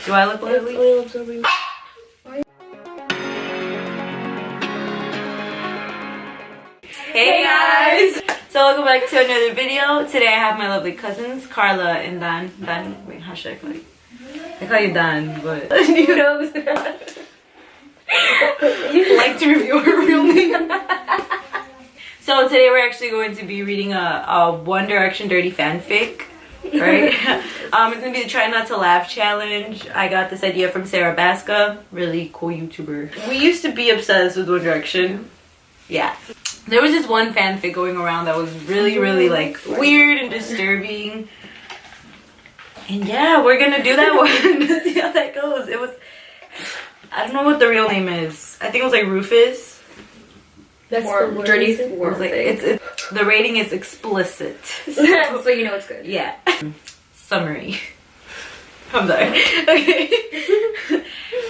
Do I look oily? Hey guys! So welcome back to another video. Today I have my lovely cousins, Karla and Dan. Wait, how should I call you? I call you Dan, but you know you like to reveal her real name. So today we're actually going to be reading a One Direction dirty fanfic. Right? It's gonna be the Try Not to Laugh challenge. I got this idea from Sarah Baska, really cool YouTuber. We used to be obsessed with One Direction. Yeah. There was this one fanfic going around that was really like weird and disturbing. And yeah, we're gonna do that one to see how that goes. It was, I don't know what the real name is. I think it was like Rufus. That's the dirty word. It's the rating is explicit. So you know it's good. Yeah. Summary. I'm sorry. Okay.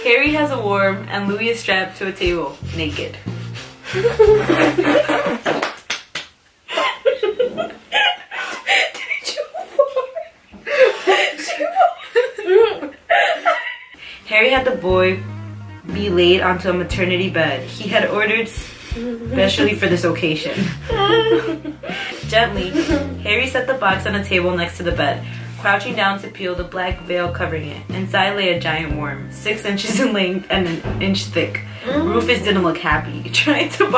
Harry has a worm and Louis is strapped to a table, naked. Harry had the boy be laid onto a maternity bed. He had ordered especially for this occasion. Gently, Harry set the box on a table next to the bed, crouching down to peel the black veil covering it. Inside lay a giant worm, 6 inches in length and an inch thick. Rufus didn't look happy, trying to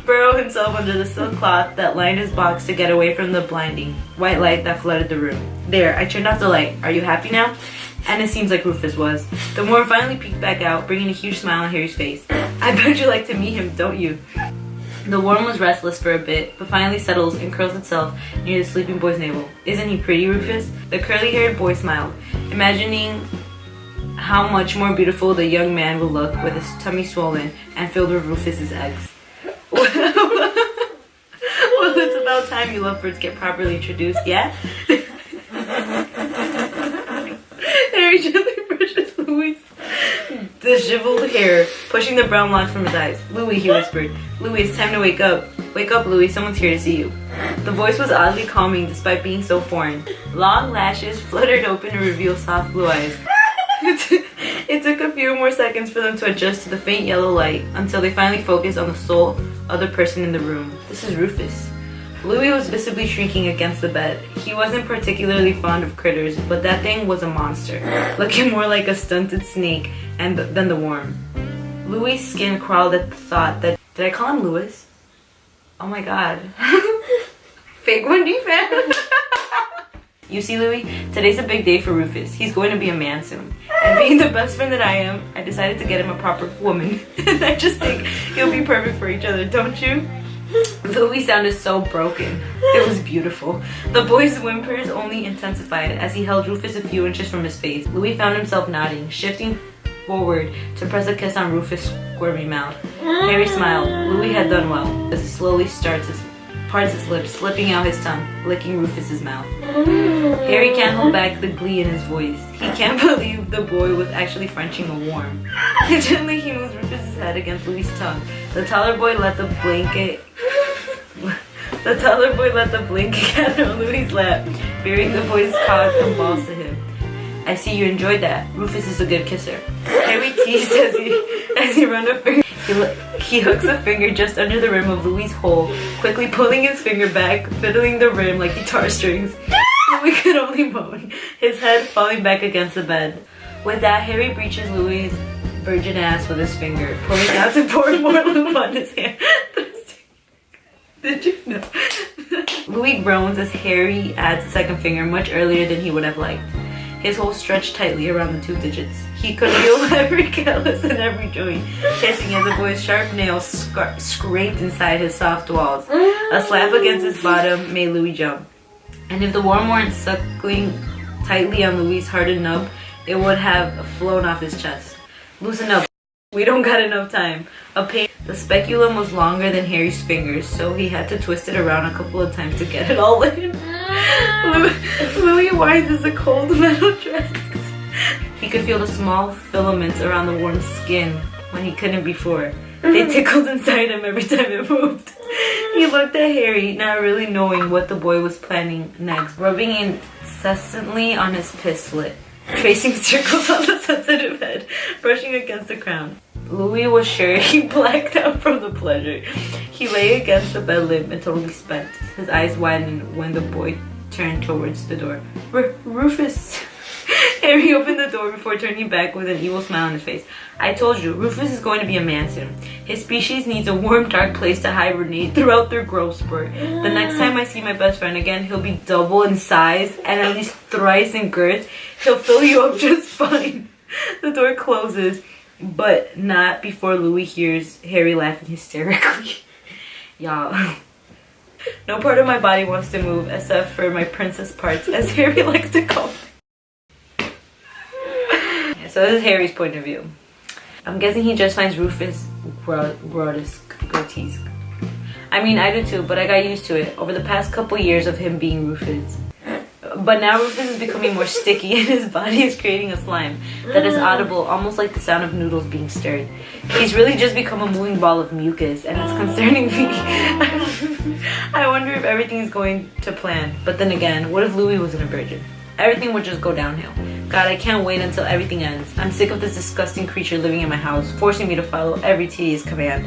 burrow himself under the silk cloth that lined his box to get away from the blinding white light that flooded the room. There, I turned off the light. Are you happy now? And it seems like Rufus was. The worm finally peeked back out, bringing a huge smile on Harry's face. I bet you like to meet him, don't you? The worm was restless for a bit, but finally settles and curls itself near the sleeping boy's navel. Isn't he pretty, Rufus? The curly-haired boy smiled, imagining how much more beautiful the young man would look with his tummy swollen and filled with Rufus's eggs. Well, it's about time you lovebirds get properly introduced, yeah? Harry gently brushes Louis' disheveled hair, pushing the brown locks from his eyes. Louis, he whispered. Louis, it's time to wake up. Wake up, Louis. Someone's here to see you. The voice was oddly calming despite being so foreign. Long lashes fluttered open to reveal soft blue eyes. It took a few more seconds for them to adjust to the faint yellow light until they finally focused on the sole other person in the room. This is Rufus. Louis was visibly shrinking against the bed. He wasn't particularly fond of critters, but that thing was a monster, looking more like a stunted snake than the worm. Louis' skin crawled at the thought that... Did I call him Louis? Oh my god. Fake 1D fan. You see, Louis, today's a big day for Rufus. He's going to be a man soon. And being the best friend that I am, I decided to get him a proper woman. And I just think he'll be perfect for each other, don't you? Louis sounded so broken. It was beautiful. The boy's whimpers only intensified as he held Rufus a few inches from his face. Louis found himself nodding, shifting forward to press a kiss on Rufus' squirmy mouth. Harry smiled. Louis had done well as he slowly parts his lips, slipping out his tongue, licking Rufus's mouth. Harry can't hold back the glee in his voice. He can't believe the boy was actually Frenching a worm. Gently, he moves Rufus's head against Louis' tongue. The taller boy let the blanket gather on Louis' lap, bearing the boy's cock and balls to him. I see you enjoyed that. Rufus is a good kisser. Harry teased as he ran a finger. He hooks a finger just under the rim of Louis' hole, quickly pulling his finger back, fiddling the rim like guitar strings. Louis could only moan, his head falling back against the bed. With that, Harry breaches Louis' virgin ass with his finger, pulling out to pour more lube on his hand. Did you know? Louis groans as Harry adds a second finger much earlier than he would have liked. His hole stretched tightly around the 2 digits. He could feel every callus and every joint, hissing as the boy's sharp nails scraped inside his soft walls. A slap against his bottom made Louis jump. And if the worm weren't suckling tightly on Louis' hardened nub, it would have flown off his chest. Loosen up. We don't got enough time. The speculum was longer than Harry's fingers, so he had to twist it around a couple of times to get it all in. Louis whines as the cold metal drags. He could feel the small filaments around the warm skin when he couldn't before. They tickled inside him every time it moved. He looked at Harry, not really knowing what the boy was planning next, rubbing incessantly on his piss slit. tracing circles on the sensitive head, brushing against the crown. Louis was sure he blacked out from the pleasure. He lay against the bed limp and totally spent. His eyes widened when the boy turned towards the door. Rufus! Harry opened the door before turning back with an evil smile on his face. I told you, Rufus is going to be a man soon. His species needs a warm, dark place to hibernate throughout their growth spurt. The next time I see my best friend again, he'll be double in size and at least thrice in girth. He'll fill you up just fine. The door closes, but not before Louis hears Harry laughing hysterically. Y'all. No part of my body wants to move except for my princess parts, as Harry likes to call them. So this is Harry's point of view. I'm guessing he just finds Rufus grotesque. I mean, I do too, but I got used to it over the past couple years of him being Rufus. But now Rufus is becoming more sticky and his body is creating a slime that is audible, almost like the sound of noodles being stirred. He's really just become a moving ball of mucus and it's concerning me. I wonder if everything is going to plan. But then again, what if Louis wasn't a virgin? Everything would just go downhill. God, I can't wait until everything ends. I'm sick of this disgusting creature living in my house, forcing me to follow every tedious command.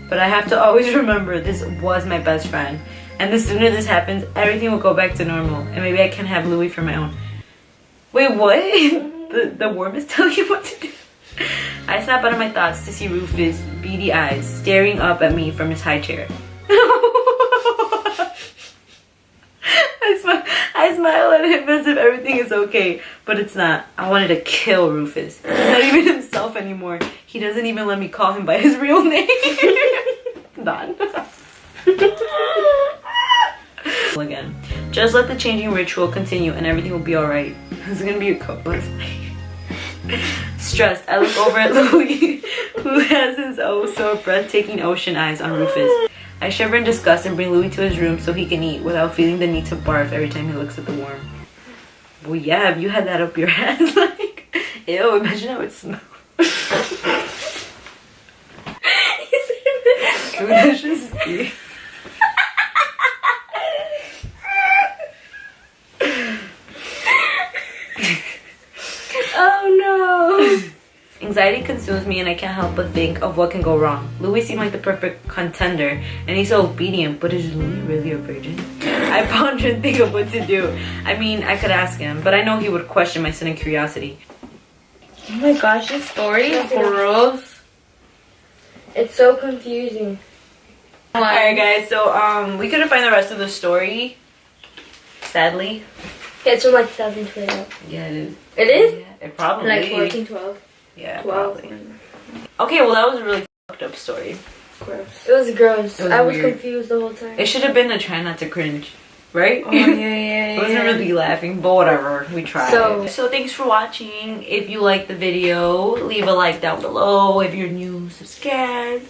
But I have to always remember this was my best friend. And the sooner this happens, everything will go back to normal. And maybe I can have Louis for my own. Wait, what? The worm is telling you what to do? I snap out of my thoughts to see Rufus' beady eyes staring up at me from his high chair. I smile at him as if everything is okay, but it's not. I wanted to kill Rufus. He's not even himself anymore. He doesn't even let me call him by his real name. Done. Again. Just let the changing ritual continue and everything will be alright. It's gonna be a couple. Stressed, I look over at Louis, who has his oh so breathtaking ocean eyes on Rufus. I shiver in disgust and bring Louis to his room so he can eat without feeling the need to barf every time he looks at the worm. Well, yeah, if you had that up your ass, like, ew, imagine how it smells. Dude, that's just sick. Oh no! Anxiety consumes me and I can't help but think of what can go wrong. Louis seemed like the perfect contender and he's so obedient, but is Louis really a virgin? I ponder and think of what to do. I mean, I could ask him, but I know he would question my sudden curiosity. Oh my gosh, this story is gross. It's so confusing. Alright guys, so we couldn't find the rest of the story, sadly. Yeah, it's from like 2012. Yeah, it is. It is? Yeah, it probably Like 14, 12. Yeah, 12. probably. Okay, well that was a really fucked up story. Gross. It was gross. It was I was weird. confused the whole time. It should have been a try not to cringe, right? Oh, yeah. I wasn't really laughing, but whatever, we tried. So thanks for watching. If you liked the video, leave a like down below. If you're new, subscribe.